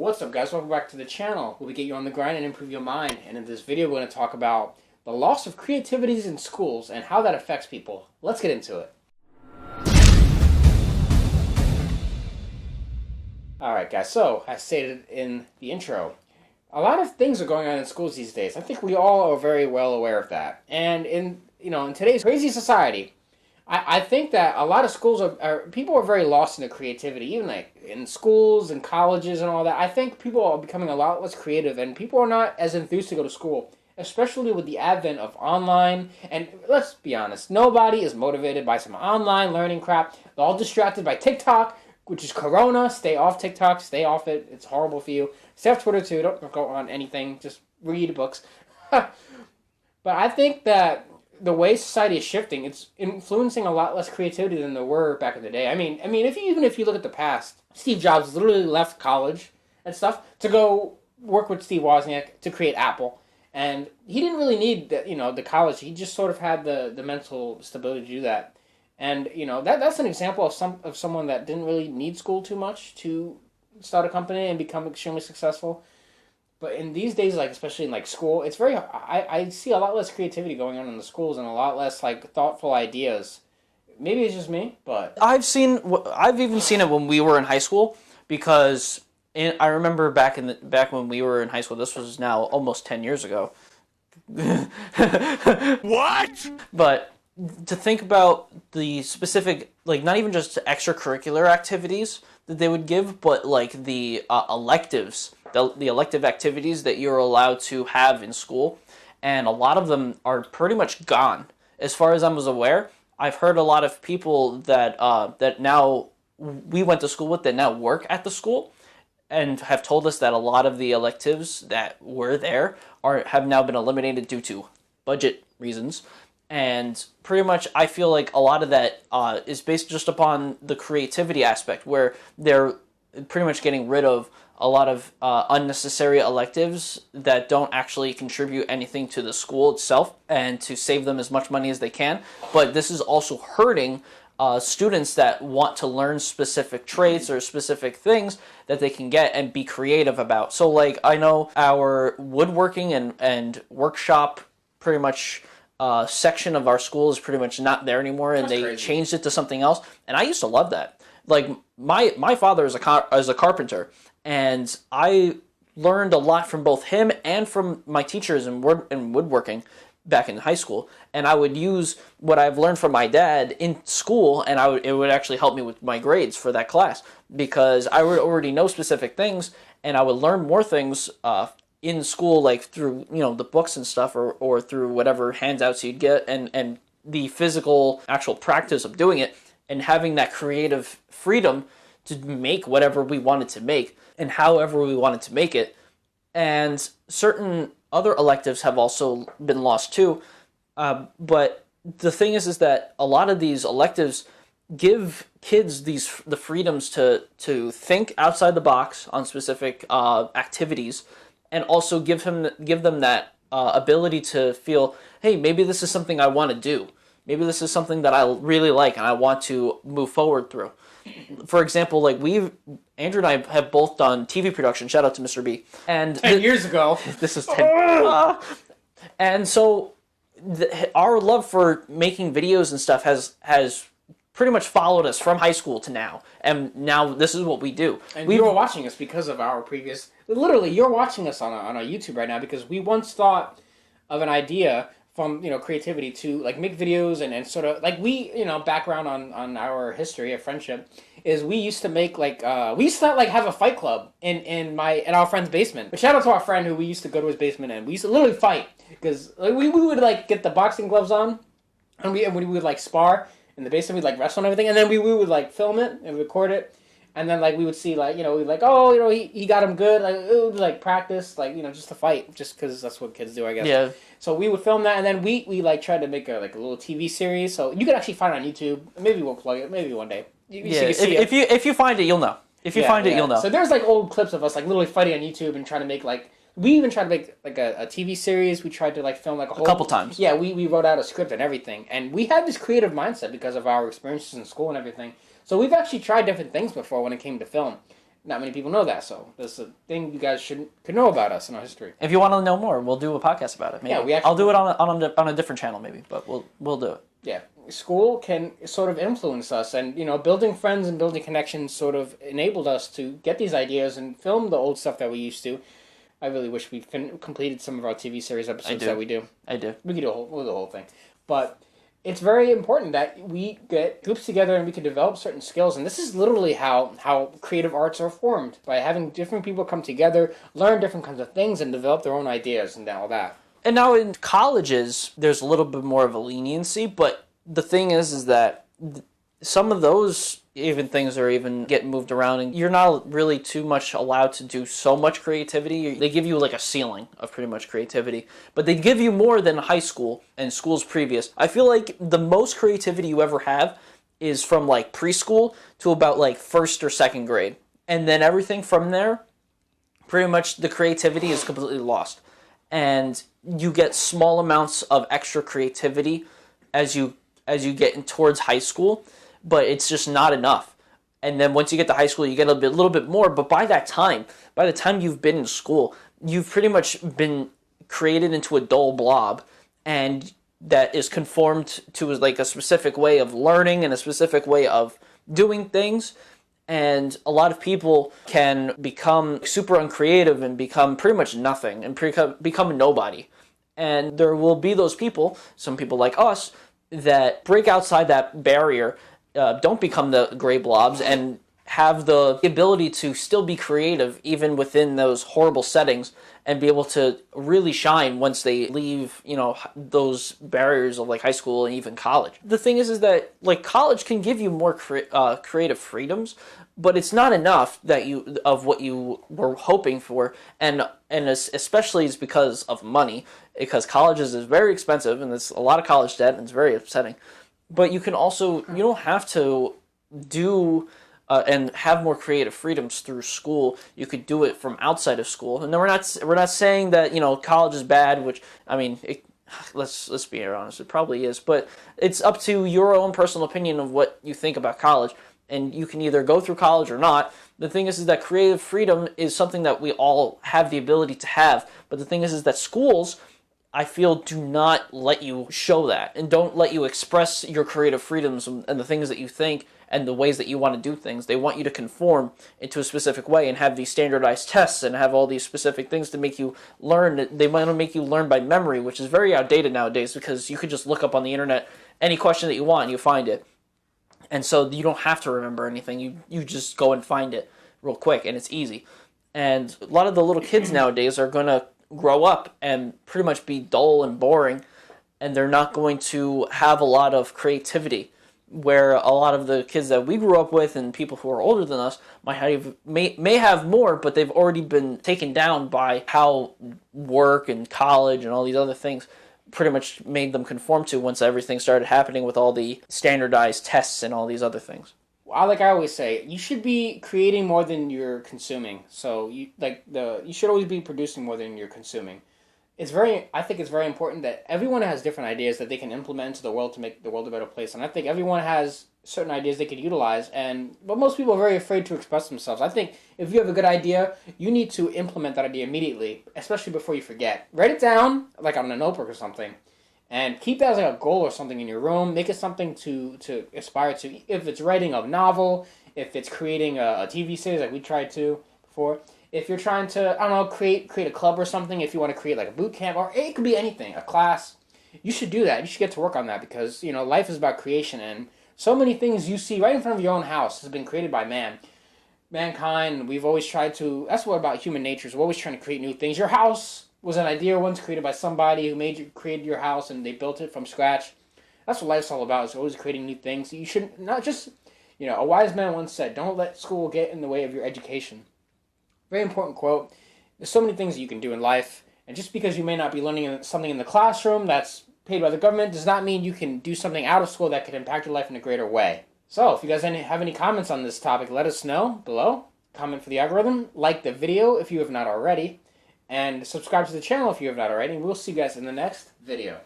What's up, guys? Welcome back to the channel where we get you on the grind and improve your mind. And in this video, we're going to talk about the loss of creativity in schools and how that affects people. Let's get into it. Alright, guys, so as stated in the intro, a lot of things are going on in schools these days. I think we all are very well aware of that. And in today's crazy society, I think that a lot of schools people are very lost in their creativity, even like in schools and colleges and all that. I think people are becoming a lot less creative, and people are not as enthused to go to school, especially with the advent of online. And let's be honest, nobody is motivated by some online learning crap. They're all distracted by TikTok, which is Corona. Stay off TikTok. Stay off it. It's horrible for you. Stay off Twitter too. Don't go on anything. Just read books. But I think that the way society is shifting, it's influencing a lot less creativity than there were back in the day. I mean, if you look at the past, Steve Jobs literally left college and stuff to go work with Steve Wozniak to create Apple, and he didn't really need the college. He just sort of had the mental stability to do that, and that's an example of someone that didn't really need school too much to start a company and become extremely successful. But in these days, like especially in like school, it's very. I see a lot less creativity going on in the schools and a lot less like thoughtful ideas. Maybe it's just me, but I've even seen it when we were in high school, because I remember back when we were in high school. This was now almost 10 years ago. What? But to think about the specific, like not even just extracurricular activities that they would give, but like the electives. The elective activities that you're allowed to have in school, and a lot of them are pretty much gone. As far as I was aware, I've heard a lot of people that now we went to school with that now work at the school, and have told us that a lot of the electives that were there have now been eliminated due to budget reasons. And pretty much I feel like a lot of that is based just upon the creativity aspect, where they're pretty much getting rid of a lot of unnecessary electives that don't actually contribute anything to the school itself, and to save them as much money as they can. But this is also hurting students that want to learn specific traits or specific things that they can get and be creative about. So like I know our woodworking and workshop pretty much section of our school is pretty much not there anymore, and they changed it to something else. And I used to love that. Like my father is a carpenter, and I learned a lot from both him and from my teachers in woodworking back in high school. And I would use what I've learned from my dad in school, and it would actually help me with my grades for that class, because I would already know specific things, and I would learn more things in school, like through the books and stuff, or through whatever handouts you'd get, and the physical actual practice of doing it, and having that creative freedom to make whatever we wanted to make and however we wanted to make it. And certain other electives have also been lost too. But the thing is that a lot of these electives give kids the freedoms to think outside the box on specific activities, and also give them that ability to feel, hey, maybe this is something I want to do. Maybe this is something that I really like and I want to move forward through. For example, like Andrew and I have both done TV production. Shout out to Mr. B. And 10 years ago. This is 10. And so our love for making videos and stuff has pretty much followed us from high school to now. And now this is what we do. And you're watching us because of our previous... Literally, you're watching us on our YouTube right now because we once thought of an idea from creativity to like make videos and sort of like background on our history of friendship is we used to make like we used to like have a fight club in our friend's basement. But shout out to our friend who we used to go to his basement, and we used to literally fight because like, we would like get the boxing gloves on, and we would like spar in the basement. We'd like wrestle and everything, and then we would like film it and record it. And then, like, we would see, like, we'd like, oh, he got him good. Like, it would be, like, practice, like, just to fight, just because that's what kids do, I guess. Yeah. So we would film that, and then we like, tried to make a little TV series. So you could actually find it on YouTube. Maybe we'll plug it. Maybe one day. If you find it, you'll know. If you find it, you'll know. So there's, like, old clips of us, like, literally fighting on YouTube and trying to make, like... We even tried to make, like, a TV series. We tried to, like, film, like, a couple times. Yeah, we wrote out a script and everything. And we had this creative mindset because of our experiences in school and everything. So we've actually tried different things before when it came to film. not many people know that, so that's a thing you guys could know about us and our history. If you want to know more, we'll do a podcast about it. Maybe. Yeah, I'll do it on a different channel, maybe, but we'll do it. Yeah, school can sort of influence us, and building friends and building connections sort of enabled us to get these ideas and film the old stuff that we used to. I really wish we completed some of our TV series episodes that we do. I do. We could do the whole thing, but it's very important that we get groups together and we can develop certain skills. And this is literally how creative arts are formed, by having different people come together, learn different kinds of things, and develop their own ideas and all that. And now in colleges, there's a little bit more of a leniency, but the thing is that some of those even things are even getting moved around, and you're not really too much allowed to do so much creativity. They give you like a ceiling of pretty much creativity, but they give you more than high school and schools previous. I feel like the most creativity you ever have is from like preschool to about like first or second grade, and then everything from there, pretty much the creativity is completely lost, and you get small amounts of extra creativity as you get towards high school, but it's just not enough. And then once you get to high school, you get a little bit more, but by the time you've been in school, you've pretty much been created into a dull blob, and that is conformed to like a specific way of learning and a specific way of doing things. And a lot of people can become super uncreative and become pretty much nothing and become a nobody. And there will be those people, some people like us, that break outside that barrier, don't become the gray blobs, and have the ability to still be creative even within those horrible settings, and be able to really shine once they leave, those barriers of like high school and even college. The thing is that like college can give you more creative freedoms, but it's not enough of what you were hoping for, and especially is because of money, because colleges is very expensive, and there's a lot of college debt, and it's very upsetting. But you don't have to do and have more creative freedoms through school. You could do it from outside of school. And then we're not saying that college is bad, which I mean, let's be honest, it probably is. But it's up to your own personal opinion of what you think about college, and you can either go through college or not. The thing is that creative freedom is something that we all have the ability to have. But the thing is that schools, I feel, do not let you show that, and don't let you express your creative freedoms and the things that you think and the ways that you want to do things. They want you to conform into a specific way and have these standardized tests and have all these specific things to make you learn. They want to make you learn by memory, which is very outdated nowadays, because you could just look up on the internet any question that you want and you find it. And so you don't have to remember anything. You just go and find it real quick, and it's easy. And a lot of the little kids nowadays are going to grow up and pretty much be dull and boring, and they're not going to have a lot of creativity, where a lot of the kids that we grew up with and people who are older than us may have more, but they've already been taken down by how work and college and all these other things pretty much made them conform to once everything started happening with all the standardized tests and all these other things. Like I always say, you should be creating more than you're consuming. So you should always be producing more than you're consuming. I think it's very important that everyone has different ideas that they can implement into the world to make the world a better place. And I think everyone has certain ideas they could utilize, but most people are very afraid to express themselves. I think if you have a good idea, you need to implement that idea immediately, especially before you forget. Write it down, like on a notebook or something, and keep that as like a goal or something in your room. Make it something to aspire to. If it's writing a novel, if it's creating a TV series like we tried to before, if you're trying to, create a club or something, if you want to create like a boot camp, or it could be anything, a class, you should do that. You should get to work on that, because, life is about creation, and so many things you see right in front of your own house has been created by mankind. We've always tried to, that's what about human nature is, we're always trying to create new things. Your house was an idea once created by somebody who created your house, and they built it from scratch. That's what life's all about, is always creating new things. You should not just, a wise man once said, don't let school get in the way of your education. Very important quote. There's so many things that you can do in life, and just because you may not be learning something in the classroom that's paid by the government does not mean you can do something out of school that could impact your life in a greater way. So, if you guys have any comments on this topic, let us know below. Comment for the algorithm, like the video if you have not already, and subscribe to the channel if you have not already, and we'll see you guys in the next video.